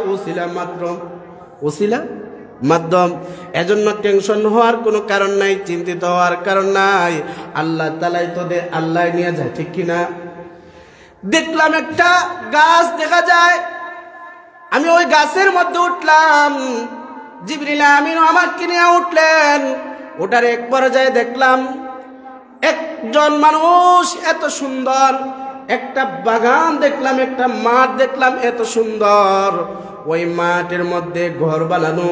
মাধ্যম। এজন্য টেনশন হওয়ার কোনো কারণ নাই, চিন্তিত হওয়ার কারণ নাই। আল্লাহ তাআলাই তো আল্লাহ নিয়ে যায়, ঠিক কিনা? দেখলাম একটা গাছ দেখা যায়, আমি ওই গাছের মধ্যে উঠলাম, জিবরিল আমিন আমাকে নিয়ে উঠলেন। ওটার এক পর্যায়ে দেখলাম একজন মানুষ, এত সুন্দর একটা বাগান দেখলাম, একটা মাঠ দেখলাম, এত সুন্দর। ওই মাঠের মধ্যে ঘর বানানো,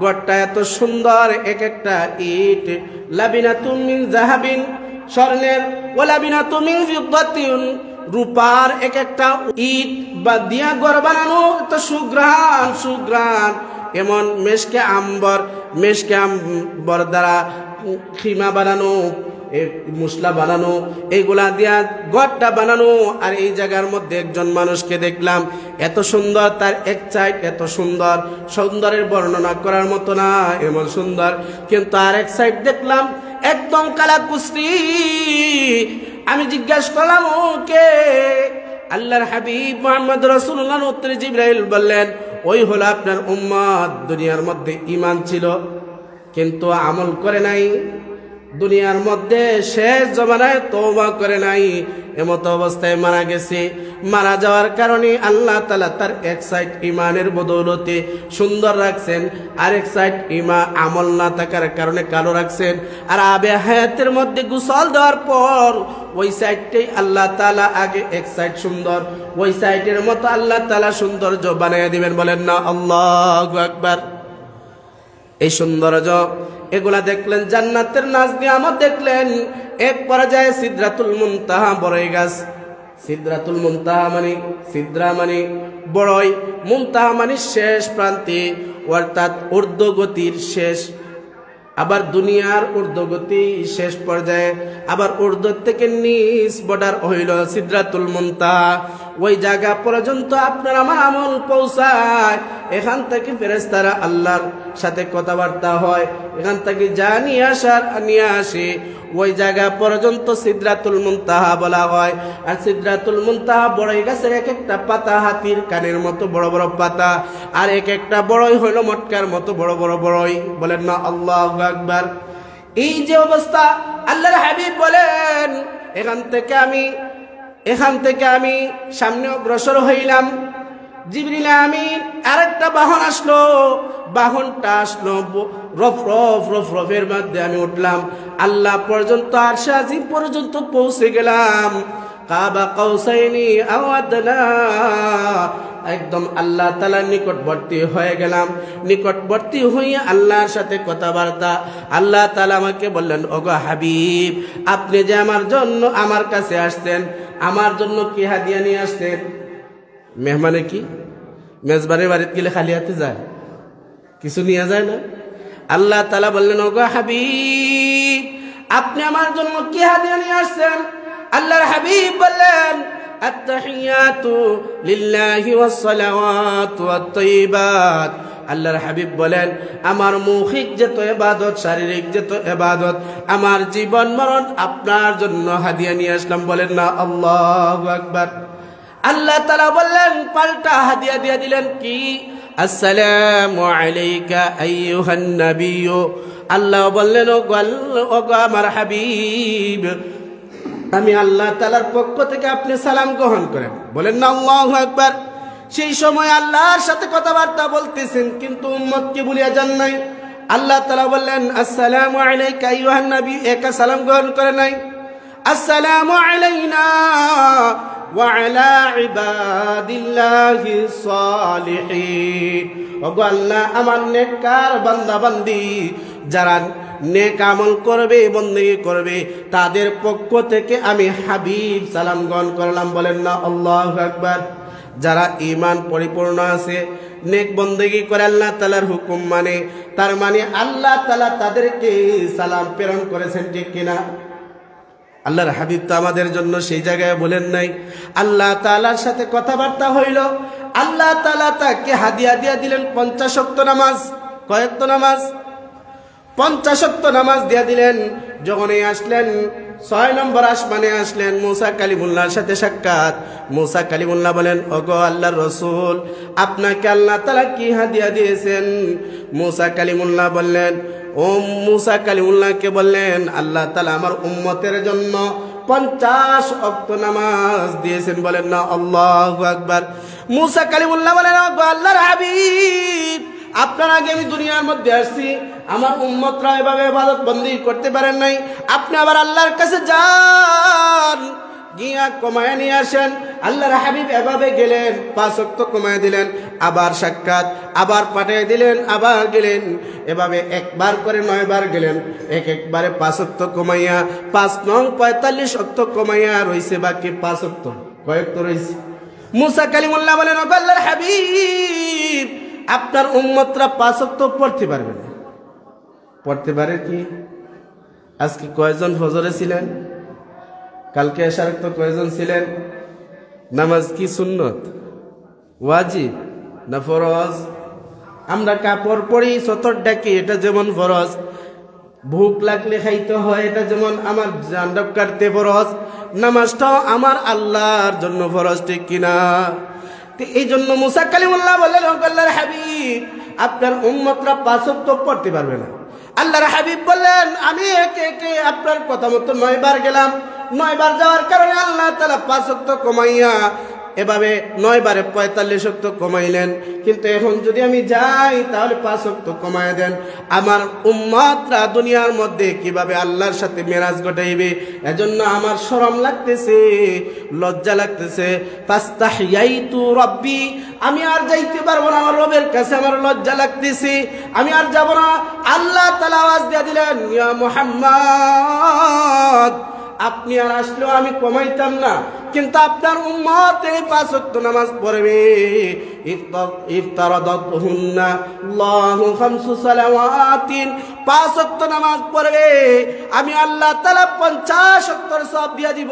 গড়টা এত সুন্দর, এক একটা ইট লাবিনাতুম মিন যাহাবিন, স্বর্ণের, ওয়ালাবিনাতুম মিন ফিদ্দাতিন, রূপার এক একটা ইট বা দিয়া ঘর বানানো, তো সুগ্রাণ এমন মেশকে আম্বর দ্বারা খিমা বানানো, মুসলা বানানো, এইগুলা দিয়া ঘরটা বানানো। আর এই জায়গার মধ্যে একজন মানুষকে দেখলাম, এত সুন্দর, তার এক সাইড এত সুন্দর, সৌন্দর্যের বর্ণনা করার মতো না, এমন সুন্দর। কিন্তু আর এক সাইড দেখলাম একদম কালা কুসরি। আমি জিজ্ঞাসা করলাম ওকে? আল্লাহর হাবিব মুহাম্মদ রাসূলুল্লাহর উত্তরে জিবরাইল বললেন, ওই হলো আপনার উম্মত, দুনিয়ার মধ্যে ঈমান ছিল কিন্তু আমল করে নাই, দুনিয়ার মধ্যে শেষ জমানায় তওবা করে নাই, এমত অবস্থায় মারা গেছে। মারা যাওয়ার কারণে আল্লাহ তাআলা তার এক সাইড ঈমানের বদৌলতে সুন্দর রাখছেন, আরেক সাইড আমল না থাকার কারণে কালো রাখছেন। আর আবে হায়াতের মধ্যে গোসল দেওয়ার পর ওই সাইডটাই আল্লাহ তাআলা আগে এক সাইড সুন্দর, ওই সাইডের মতো আল্লাহ তাআলা সৌন্দর্য বানিয়ে দিবেন। বলেন না আল্লাহু আকবার। এই সৌন্দর্য এগুলা দেখলেন, জান্নাতের নাজ নিয়ামত দেখলেন। এক পর্যায়ে সিদরাতুল মুনতাহা, বড়ই গাছ। সিদরাতুল মুনতাহা মানে, সিদরা মানে বড়ই, মুনতাহা মানে শেষ প্রান্তে, অর্থাৎ ঊর্ধ্বগতির শেষ। আবার দুনিয়ার ঊর্ধ্বগতি শেষ পর্যায়ে, আবার ঊর্ধ্ব থেকে নিচ বর্ডার হইল সিদরাতুল মুনতাহা। ওই জায়গা পর্যন্ত আপনার আমার আমল পৌঁছায়। এখান থেকে ফেরেশতারা আল্লাহর সাথে কথাবার্তা হয়, এখান থেকে যা নিয়ে আসার নিয়ে আসে। ওই জায়গা পর্যন্ত সিদরাতুল মুনতাহা বলা হয়। আর সিদরাতুল মুনতাহা বড়ই গাছের এক একটা পাতা হাতির কানের মতো বড় বড় পাতা, আর এক একটা বড়ই হইল মটকার মতো বড় বড় বড়ই। বলেন না আল্লাহু আকবার। এই যে অবস্থা, আল্লাহর হাবিব বলেন, এখান থেকে আমি সামনে অগ্রসর হইলাম। জিবরিল আমিন আরেকটা বাহন আসলো, বাহনটা আসলো রফের মধ্যে আমি উঠলাম, আল্লাহ পর্যন্ত, আরশে আজিম পর্যন্ত পৌঁছে গেলাম। কাবা কাউসাইনি আও আদনা, একদম আল্লাহ তাআলার নিকটবর্তী হয়ে গেলাম। নিকটবর্তী হয়ে আল্লাহর সাথে কথাবার্তা। আল্লাহ তাআলা আমাকে বললেন, ওগো হাবিব, আপনি যে আমার জন্য আমার কাছে আসছেন, আমার জন্য কি হাদিয়া নিয়ে আসছেন? মেহমানে কি মেজবানের বাড়িতে গেলে খালি হাতে যায়? কিছু নিয়ে যায় না? আল্লাহ তাআলা বললেন, ওগো হাবিব, আপনি আমার জন্য কি হাদিয়া নিয়ে আসছেন? আল্লাহর হাবিব বললেন, আত-তাহিয়াতু লিল্লাহি ওয়াস-সালাওয়াতু ওয়াত-তাইয়্যিবাত। আল্লাহর হাবিব বলেন, আমার মৌখিক যত ইবাদত, শারীরিক যত ইবাদত, আমার জীবন মরণ আপনার জন্য হাদিয়া নিয়ে আসলাম। বলেন না আল্লাহু আকবার। আল্লাহ তাআলা বললেন, পাল্টা হাদিয়া দিয়ে দিলেন কি? আসসালামু আলাইকা আইয়ুহান নাবিয়্যু। আল্লাহ বললেন, ওগো আমার হাবিব, আমি আল্লাহ তাআলার পক্ষ থেকে আপনি সালাম গ্রহণ করেন। বলেন না আল্লাহু আকবার। সেই সময় আল্লাহর সাথে কথাবার্তা বলতেছেন, কিন্তু উম্মতকে ভুলিয়া যান নাই। আল্লাহ তাআলা বললেন, আসসালামু আলাইকা আইয়ুহান নবী, একা সালাম গ্রহণ করে নাই। আসসালামু আলাইনা ওয়া আলা ইবাদিল্লাহিস সালিহিন। ওগো আল্লাহ, আমার নেককার বান্দা বান্দি যারা নেক আমল করবে, বন্দেগী করবে, তাদের পক্ষ থেকে আমি হাবিব সালাম গ্রহণ করলাম। বলেন না আল্লাহু আকবার। যারা ঈমান পরিপূর্ণ আছে, নেক বন্দেগী করে, আল্লাহ তাআলার হুকুম মানে, তার মানে আল্লাহ তাআলা তাদেরকে সালাম প্রেরণ করেছেন, ঠিক কিনা? আল্লাহর হাবিব তো আমাদের জন্য সেই জায়গায় বলেন নাই, আল্লাহ তাআলার সাথে কথাবার্তা হইল, আল্লাহ তাআলা তাকে হাদিয়া দিয়া দিলেন 50 ওয়াক্ত নামাজ। কয় ওয়াক্ত নামাজ? 50 ওয়াক্ত নামাজ দিয়া দিলেন। যখনই আসলেন 6 নম্বর আসমানে আসলেন, মুসা কালিমুল্লাহর সাথে সাক্ষাৎ। মুসা কালিমুল্লাহ বলেন, ওগো আল্লাহর রাসূল, আপনাকে আল্লাহ তাআলা কি হাদিয়া দিয়েছেন? মুসা কালিমুল্লাহ বললেন, ও মুসা কালিমুল্লাহকে বললেন, আল্লাহ তাআলা আমার উম্মতের জন্য 50 ওয়াক্ত নামাজ দিয়েছেন। বলেন না আল্লাহু আকবার। মুসা কালিমুল্লাহ বলেন, ওগো আল্লাহর হাবিব, আপনার আগে আমি দুনিয়ার মধ্যে আসছি, আমার উম্মতরা এভাবে ইবাদত বন্দেগী করতে পারেন নাই। আপনি আবার আল্লাহর কাছে যান, গিয়া কমায় নিয়ে আসেন। আল্লাহর হাবিব এভাবে গেলেন, 5 ওয়াক্ত কমায় দিলেন, আবার সাক্ষাৎ, আবার পাঠিয়ে দিলেন, আবার গেলেন। এভাবে একবার করে 9 বার গেলেন, একবারে 5 ওয়াক্ত কমাইয়া 5 নং 45 ওয়াক্ত কমাইয়া রইছে বাকি 5 ওয়াক্ত। কয় ওয়াক্ত রইছে? মুসা কালিমুল্লাহ বলেন, ও আল্লাহর হাবিব, আপনার উম্মতরা 5 ওয়াক্ত পড়তে পারবে না। পড়তে পারে কি? আজকে কয়জন ফজরে ছিলেন? কালকে এশার তো কয়জন ছিলেন? নামাজ কি সুন্নত, ওয়াজিব না ফরজ? আমরা কাপড় পরি, সতর ডাকি, এটা যেমন ফরজ, ভুক লাগলে খাইতে হয়, এটা যেমন আমার জান্ডব কাটতে ফরজ, নামাজটাও আমার আল্লাহর জন্য ফরজ, ঠিক কিনা? এই জন্য মুসা কালিমুল্লাহ বললেন, আল্লাহর হাবিব আপনার উম্মতরা 5 ওয়াক্ত পড়তে পারবে না। আল্লাহর হাবিব বললেন, আমি একে একে আপনার কথা মতো 9 বার গেলাম। 9 বার যাওয়ার কারণে আল্লাহ তাআলা 5 ওয়াক্ত কমাইয়া এভাবে 9 বারে 45 ওয়াক্ত কমাইলেন। কিন্তু এখন যদি আমি যাই তাহলে 5 ওয়াক্ত কমায় দেন। আমার উম্মতরা দুনিয়ার মধ্যে কিভাবে আল্লাহর সাথে মেরাজ ঘটাইবে? এজন্য আমার শরম লাগতেছে, লজ্জা লাগতেছে। ফাস্তাহিয়াইতু রাব্বি, আমি আর যাইতে পারবো না আমার রবের কাছে, আমার লজ্জা লাগতেছে, আমি আর যাব না। আল্লাহ তাআলা আওয়াজ দিয়ে দিলেন, ইয়া মুহাম্মদ, আপনি আর আসলেও আমি কমাইতাম না, কিন্তু আপনার উম্মত এই 5 ওয়াক্ত নামাজ পড়বে। ইফতারাদাতহুন্না আল্লাহু 5 সালাওয়াতিন, 5 ওয়াক্ত নামাজ পড়বে, আমি আল্লাহ তাআলা 50 ওয়াক্তের সওয়াব দিয়ে দিব।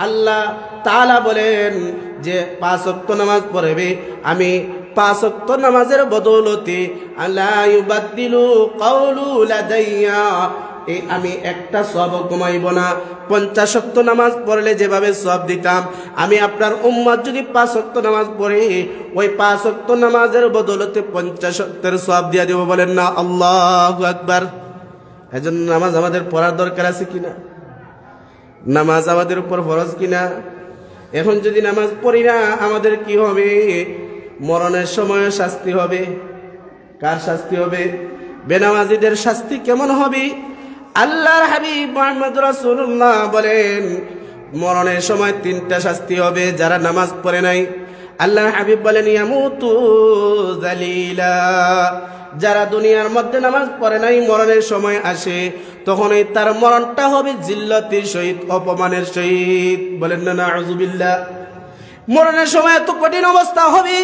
আল্লাহ তাআলা বলেন যে 5 ওয়াক্ত নামাজ পড়বে, আমি 5 ওয়াক্ত নামাজের বদৌলতে আল্লাহ ইউবাদদিলু কাউলু লাদাইয়া, আমি একটা সওয়াব কমাইব না। 50 ওয়াক্ত নামাজ পড়লে যেভাবে সওয়াব দিতাম, আমি আপনার উম্মত যদি 5 ওয়াক্ত নামাজ পড়ে ওই 5 ওয়াক্ত নামাজের বদৌলতে 50 ওয়াক্তের সওয়াব দিয়ে দেব। বলেন না আল্লাহু আকবার। এজন্য নামাজ আমাদের পড়ার দরকার আছে কিনা? নামাজ আমাদের উপর ফরজ কিনা? এখন যদি নামাজ পড়ি না আমাদের কি হবে? মরণের সময় শাস্তি হবে। কার শাস্তি হবে? বেনামাজিদের শাস্তি কেমন হবে? আল্লাহর হাবিব মুহাম্মদ রাসূলুল্লাহ বলেন, মরণের সময় 3টা শাস্তি হবে যারা নামাজ পড়ে নাই। আল্লাহর হাবিব বলেন, ইয়ামুতু যালিলা, যারা দুনিয়ার মধ্যে নামাজ পড়ে নাই মরণের সময় আসে, তখনই তার মরণটা হবে জিল্লাতির সহিত, অপমানের সহিত। বলেন না নাউযুবিল্লাহ। মরণের সময় এত কঠিন অবস্থা হবে,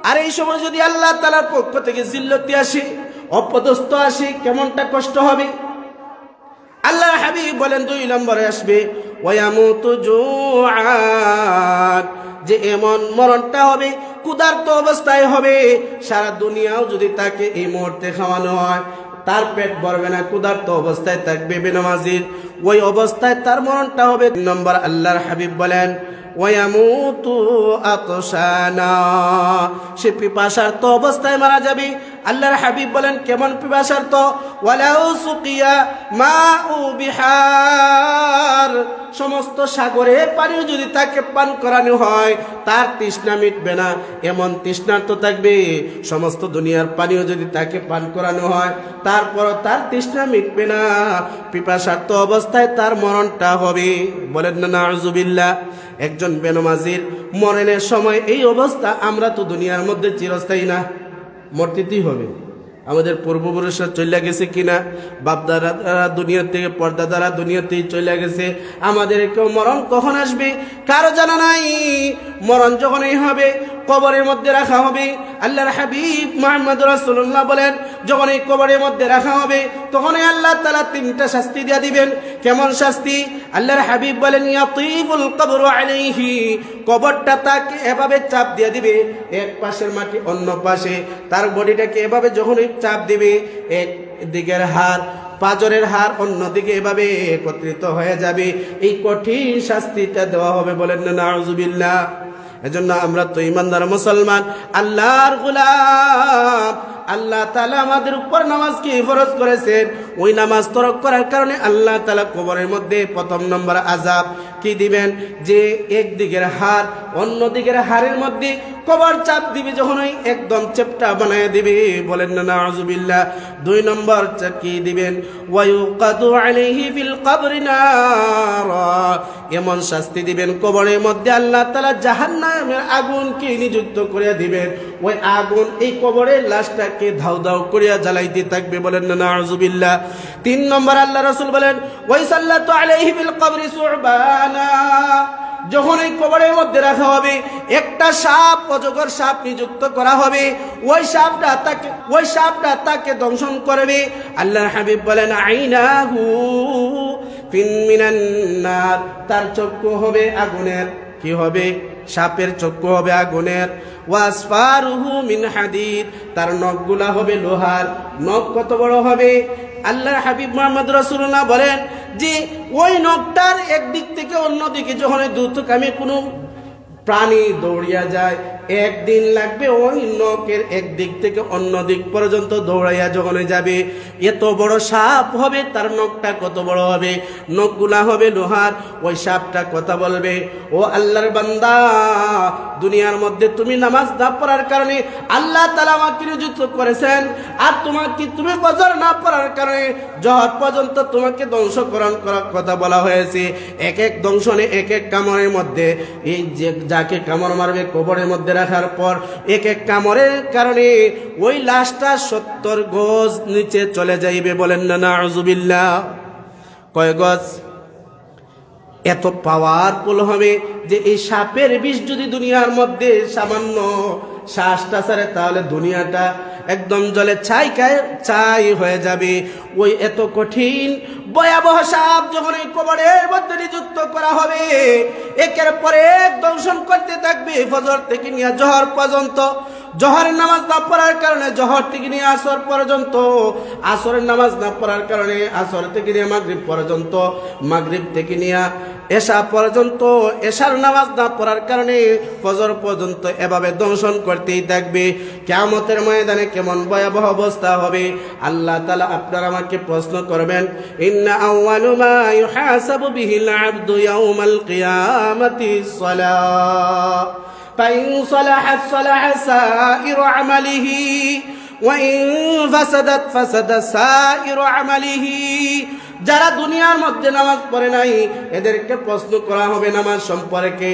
আর এই সময় যদি আল্লাহ তাআলার পক্ষ থেকে জিল্লতি আসে, অপদস্থ আসে, কেমনটা কষ্ট হবে। আল্লাহর হাবিব বলেন 2 নম্বরে আসবে ওয়ায়ামুতু জুআন, যে এমন মরণটা হবে ক্ষুধার্ত অবস্থায় হবে। সারা দুনিয়াও যদি তাকে এই মুহূর্তে খাওয়ানো হয় তার পেট ভরবে না, ক্ষুধার্ত অবস্থায় থাকবে বেনামাজির, ওই অবস্থায় তার মরণটা হবে। 3 নম্বর আল্লাহর হাবিব বলেন ওয়ায়ামুতু আতশানা, সে পিপাসার্ত অবস্থায় মারা যাবে। আল্লাহর হাবিব বলেন কেমন পিপাসার্ত? ওয়ালাউ সুকিয়া মাউ বিহার, সমস্ত সাগরে পানি যদি তাকে পান করানো হয় তার তৃষ্ণা মিটবে না, এমন তৃষ্ণার্ত থাকবে। সমস্ত দুনিয়ার পানিও যদি তাকে পান করানো হয় তারপর তার তৃষ্ণা মিটবে না, পিপাসার্ত অবস্থায় তার মরণটা হবে। বলেন না নাউযুবিল্লাহ। একজন বেনামাজির মরণের সময় এই অবস্থা। আমরা তো দুনিয়ার মধ্যে চিরস্থায়ী না, মরতেই হবে। আমাদের পূর্বপুরুষরা চলে গেছে কিনা? বাপদাদা দুনিয়া থেকে, পর্দাদারা দুনিয়াতেই চলে গেছে। আমাদের কেউ মরণ কখন আসবে কারো জানা নাই। মরণ যখনই হবে কবরের মধ্যে রাখা হবে। আল্লাহর হাবিব মুহাম্মদ রাসূলুল্লাহ বলেন, যখন এই কবরের মধ্যে রাখা হবে তখনই আল্লাহ তাআলা 3টা শাস্তি দিয়ে দিবেন। কেমন শাস্তি? আল্লাহর হাবিব বলেন ইয়াতিবুল কবরু আলাইহি, কবরটা তাকে এভাবে চাপ দিয়ে দিবে, এক পাশের মাটি অন্য পাশে, তার বডিটাকে এভাবে যখনই চাপ দিবে এক দিকের হাড় পাঁজরের হাড় অন্যদিকে এভাবে একত্রিত হয়ে যাবে। এই কঠিন শাস্তিটা দেওয়া হবে। বলেন না নাউযুবিল্লাহ। এজন্য আমরা তো ইমানদার মুসলমান, আল্লাহর গোলাম। আল্লাহ তাআলা আমাদের উপর নামাজকে ফরজ করেছেন। ওই নামাজ তরক করার কারণে আল্লাহ তাআলা কবরের মধ্যে 1 নম্বর আযাব কি দিবেন? যে একদিকের হাড় অন্য দিকের হাড়ের মধ্যে কবর চাপ দিবে, যখন ওই একদম চেপটা বানায় দিবে। বলেন না নাউযুবিল্লাহ। 2 নম্বর কি দিবেন? ওয়ায়ুকাদু আলাইহি ফিল কবরি নার, এমন শাস্তি দিবেন কবরের মধ্যে আল্লাহ তাআলা জাহান্নামের আগুনকে নিযুক্ত করে দিবেন। ওই আগুন এই কবরের লাশটাকে ধাউ ধাউ করিয়া জ্বালাইতে থাকবে। বলেন না নাউযুবিল্লাহ। 3 নম্বর আল্লাহ রাসূল বলেন ওয়াইসাল্লাতু আলাইহি ফিল কবরি সুবহানা, যখন এই কবরের মধ্যে রাখা হবে একটা সাপ, অজগর সাপ নিযুক্ত করা হবে। ওই সাপটা তাকে দংশন করবে। আল্লাহর হাবিব বলেন আইনাহু ফিন মিনান নার, তার চক্ষু হবে আগুনের। কি হবে? সাপের চক্ষু হবে আগুনের। ওয়াসফারুহু মিন হাদিদ, তার নখগুলা হবে লোহার। নখ কত বড় হবে? আল্লাহর হাবিব মুহাম্মদ রাসূলুল্লাহ বলেন যে ওই নখটার একদিক থেকে অন্য দিকে যখন দ্রুতগামী কোনো প্রাণী দৌড়িয়া যায়, একদিন লাগবে ওই নখের একদিক থেকে অন্য দিক পর্যন্ত দৌড়াইয়া যখন যাবে। এত বড় সাপ হবে, তার নখটা কত বড় হবে, নখগুলা হবে লোহার, ওই সাপটা কথা বলবে, ও আল্লাহর বান্দা, দুনিয়ার মধ্যে তুমি নামাজ না পড়ার কারণে আল্লাহ তাআলা আমাকে নিযুক্ত করেছেন, আর তুমি ফজর না পড়ার কারণে জহর পর্যন্ত তোমাকে ধ্বংসকরণ করার কথা বলা হয়েছে। এক এক দংশনে, এক এক কামড়ের মধ্যে, এই যে যাকে কামড় মারবে কবরের মধ্যে রাখার পর এক এক কামড়ের কারণে ওই লাশটা 70 গজ নিচে চলে যাইবে। বলেন না নাউযুবিল্লাহ। কয় গজ? এত পাওয়ারফুল হবে যে এই সাপের বিষ যদি দুনিয়ার মধ্যে সামান্য শ্বাসটা ছাড়ে, তাহলে দুনিয়াটা একদম জলে ছাই হয়ে যাবে। ওই এত কঠিন ভয়াবহ সাপ যখন এই কবরের মধ্যে নিযুক্ত করা হবে, একের পরে এক দংশন করতে থাকবে ফজর থেকে নিয়ে জহর পর্যন্ত। জহরের নামাজ না পড়ার কারণে জহর থেকে নিয়ে আসর পর্যন্ত, আসরের নামাজ না পড়ার কারণে আসর থেকে নিয়ে মাগরিব পর্যন্ত, মাগরিব থেকে নিয়ে এশা পর্যন্ত, এশার নামাজ না পড়ার কারণে ফজর পর্যন্ত, এভাবে দংশন করতেই থাকবে। কিয়ামতের ময়দানে কেমন ভয়াবহ অবস্থা হবে আল্লাহ তাআলা আপনার আমাকে প্রশ্ন করবেন, ইন্না আউয়ালু মা ইউহাসাবু বিহিল আবদু ইয়াউমাল কিয়ামাতিস সালাহ ফাইন সালাহাত সালাহা সাইরু আমালিহি ওয়া ইন ফাসাদাত ফাসাদা সাইরু আমালিহি। যারা দুনিয়ার মধ্যে নামাজ পড়ে নাই এদেরকে প্রশ্ন করা হবে নামাজ সম্পর্কে,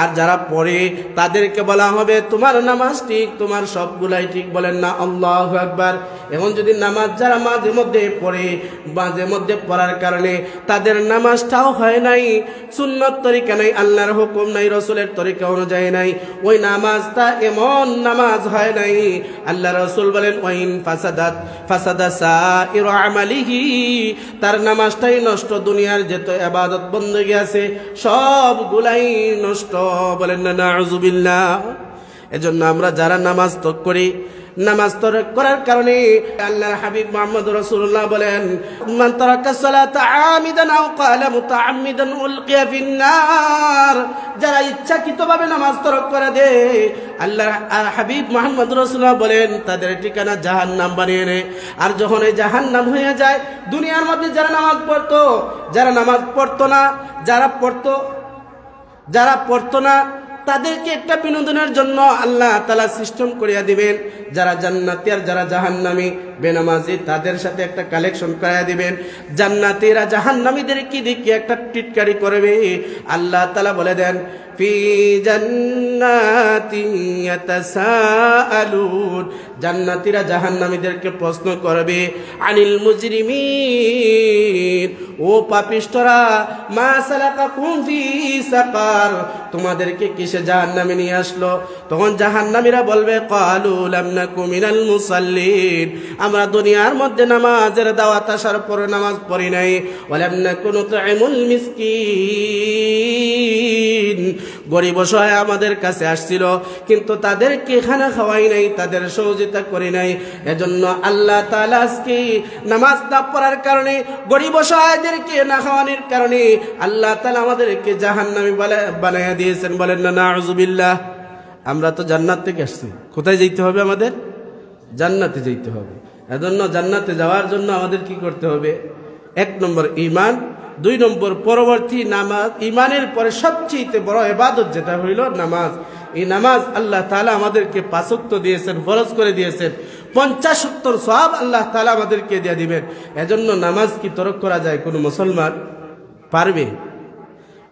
আর যারা পড়ে তাদেরকে বলা হবে তোমার নামাজ ঠিক, তোমার সবগুলাই ঠিক। বলেন না আল্লাহু আকবার। এখন যদি নামাজ যারা মাঝে মধ্যে পড়ে, মাঝে মধ্যে পড়ার কারণে তাদের নামাজটাও হয় নাই, সুন্নত তরিকা নাই, আল্লাহর হুকুম নাই, রাসূলের তরিকা অনুযায়ী নাই, ওই নামাজটা এমন নামাজ হয় নাই। আল্লাহ রাসূল বলেন ওয়াইন ফাসাদাত ফাসাদা সাইরু আমালিহি, তার নামাজটাই নষ্ট, দুনিয়ার যত ইবাদত বন্দেগী আছে সবগুলাই নষ্ট। বলেন না নাউযুবিল্লাহ। এজন্য আমরা যারা নামাজ তরক করি, নামাজ তরক করার কারণে আল্লাহর হাবিব মুহাম্মদ রাসূলুল্লাহ বলেন, মান তারাকা সালাতা আমিদান আও ক্বালা মুতাআম্মিদান উলকিয়া ফিন্নার। যারা ইচ্ছাকৃতভাবে নামাজ তরক করে দেয়, আল্লাহর হাবিব মুহাম্মদ রাসূলুল্লাহ বলেন তাদের ঠিকানা জাহান্নাম বানিয়ে নেয়। আর যখন এই জাহান্নাম হয়ে যায়, দুনিয়ার মধ্যে যারা নামাজ পড়তো, যারা নামাজ পড়তো না, যারা পড়তো না তাদেরকে একটা বিনোদনের জন্য আল্লাহ তাআলা সিস্টেম করিয়া দিবেন। যারা জান্নাতি আর যারা জাহান্নামী বেনামাজি তাদের সাথে একটা কালেকশন করিয়া দিবেন। জান্নাতীরা জাহান্নামীদেরকে দেখে একটা টিটকারি করবে। আল্লাহ তাআলা বলে দেন ফি জান্নাতি ইয়াতাসাআলুন, জান্নাতীরা জাহান্নামীদেরকে প্রশ্ন করবে আনিল মুজরিমিন, ও পাপিষ্ঠরা, মা সালাকাকুম ফি সাকার, তোমাদেরকে কিসে জাহান্নামে নিয়ে আসলো? তখন জাহান্নামীরা বলবে ক্বালু লাম নাকু মিনাল মুসাল্লিন, আমরা দুনিয়ার মধ্যে নামাজের দাওয়াত আসার পরে নামাজ পড়ি নাই, ওয়া লাম নাকু নুতঈমুল মিসকিন, গরিব অসহায় আমাদের কাছে আসছিল কিন্তু তাদেরকে খানা খাওয়াই নাই, তাদের সহযোগিতা করি নাই। এজন্য আল্লাহ তাআলা আজকে নামাজ না পড়ার কারণে, গরিব অসহায়দেরকে না খাওয়ানোর কারণে আল্লাহ তাআলা আমাদেরকে জাহান্নামী বানায়া দিয়েছেন। বলেন না নাউযুবিল্লাহ। আমরা তো জান্নাত থেকে আসছি, কোথায় যেতে হবে? আমাদের জান্নাতে যেতে হবে। এজন্য জান্নাতে যাওয়ার জন্য আমাদের কি করতে হবে? 1 নম্বর ঈমান, 2 নম্বর পরবর্তী নামাজ। ঈমানের পরে সবচেয়ে বড় ইবাদত যেটা হইল নামাজ। এই নামাজ আল্লাহ তাআলা আমাদেরকে 5 ওয়াক্ত দিয়েছেন, ফরজ করে দিয়েছেন। 50-70 সওয়াব আল্লাহ তাআলা আমাদেরকে দিয়ে দিবেন। এজন্য নামাজ কি তরক করা যায়? কোনো মুসলমান পারবে?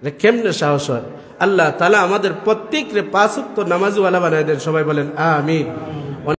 এটা কেমনে সাহস হয়? আল্লাহ তাআলা আমাদের প্রত্যেককে 5 ওয়াক্ত নামাজওয়ালা বানায় দেন। সবাই বলেন আমিন।